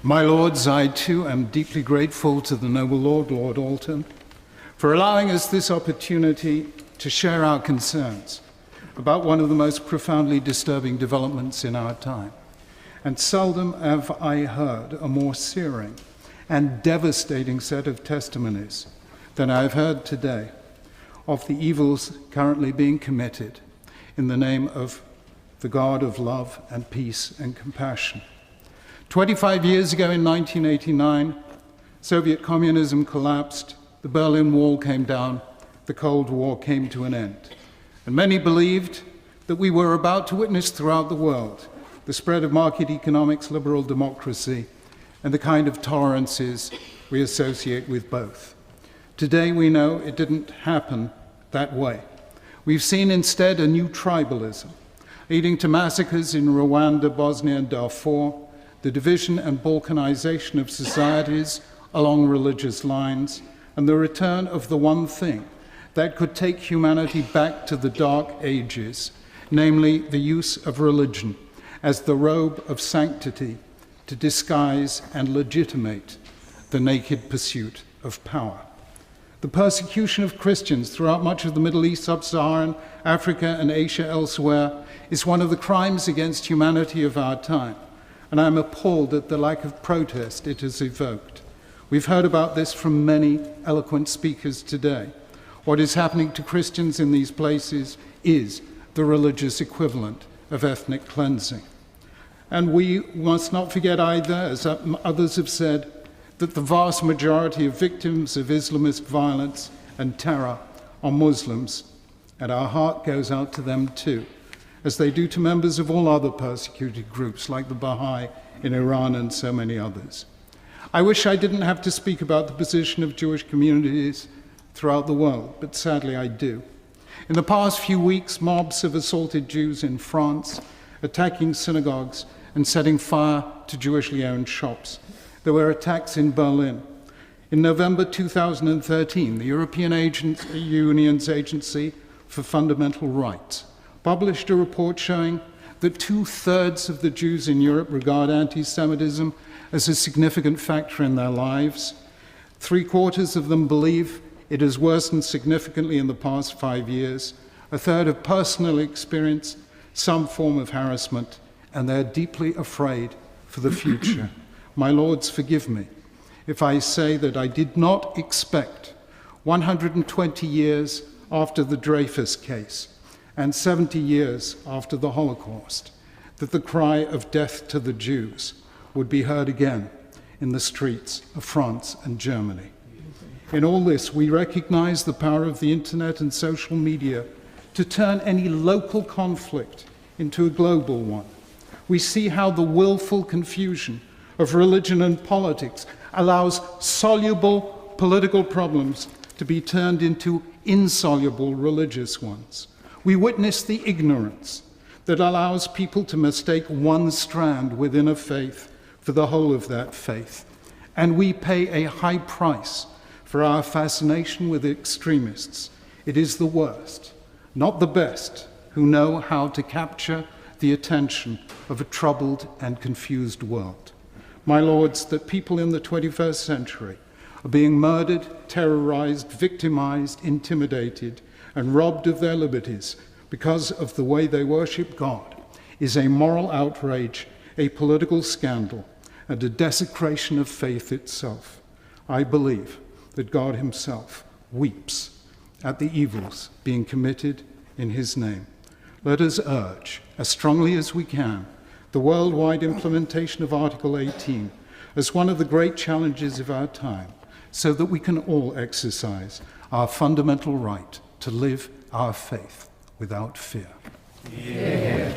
My lords, I too am deeply grateful to the noble Lord Alton, for allowing us this opportunity to share our concerns about one of the most profoundly disturbing developments in our time. And seldom have I heard a more searing and devastating set of testimonies than I have heard today of the evils currently being committed in the name of the God of love and peace and compassion. 25 years ago in 1989, Soviet communism collapsed, the Berlin Wall came down, the Cold War came to an end. And many believed that we were about to witness throughout the world the spread of market economics, liberal democracy, and the kind of tolerances we associate with both. Today we know it didn't happen that way. We've seen instead a new tribalism, leading to massacres in Rwanda, Bosnia, and Darfur, the division and balkanization of societies along religious lines, and the return of the one thing that could take humanity back to the dark ages, namely the use of religion as the robe of sanctity to disguise and legitimate the naked pursuit of power. The persecution of Christians throughout much of the Middle East, Sub-Saharan Africa, and Asia elsewhere is one of the crimes against humanity of our time, and I'm appalled at the lack of protest it has evoked. We've heard about this from many eloquent speakers today. What is happening to Christians in these places is the religious equivalent of ethnic cleansing. And we must not forget either, as others have said, that the vast majority of victims of Islamist violence and terror are Muslims, and our heart goes out to them too, as they do to members of all other persecuted groups like the Baha'i in Iran and so many others. I wish I didn't have to speak about the position of Jewish communities throughout the world, but sadly I do. In the past few weeks, mobs have assaulted Jews in France, attacking synagogues and setting fire to Jewishly owned shops. There were attacks in Berlin. In November 2013, the European Union's Agency for Fundamental Rights published a report showing that 2/3 of the Jews in Europe regard anti-Semitism as a significant factor in their lives. 3/4 of them believe it has worsened significantly in the past 5 years. 1/3 have personally experienced some form of harassment, and they're deeply afraid for the future. My lords, forgive me if I say that I did not expect 120 years after the Dreyfus case and 70 years after the Holocaust that the cry of death to the Jews would be heard again in the streets of France and Germany. In all this, we recognize the power of the internet and social media to turn any local conflict into a global one. We see how the willful confusion of religion and politics allows soluble political problems to be turned into insoluble religious ones. We witness the ignorance that allows people to mistake one strand within a faith for the whole of that faith. And we pay a high price for our fascination with extremists. It is the worst, not the best, who know how to capture the attention of a troubled and confused world. My lords, that people in the 21st century are being murdered, terrorized, victimized, intimidated, and robbed of their liberties because of the way they worship God is a moral outrage, a political scandal, and a desecration of faith itself. I believe that God himself weeps at the evils being committed in his name. Let us urge, as strongly as we can, the worldwide implementation of Article 18 as one of the great challenges of our time, so that we can all exercise our fundamental right to live our faith without fear. Yeah.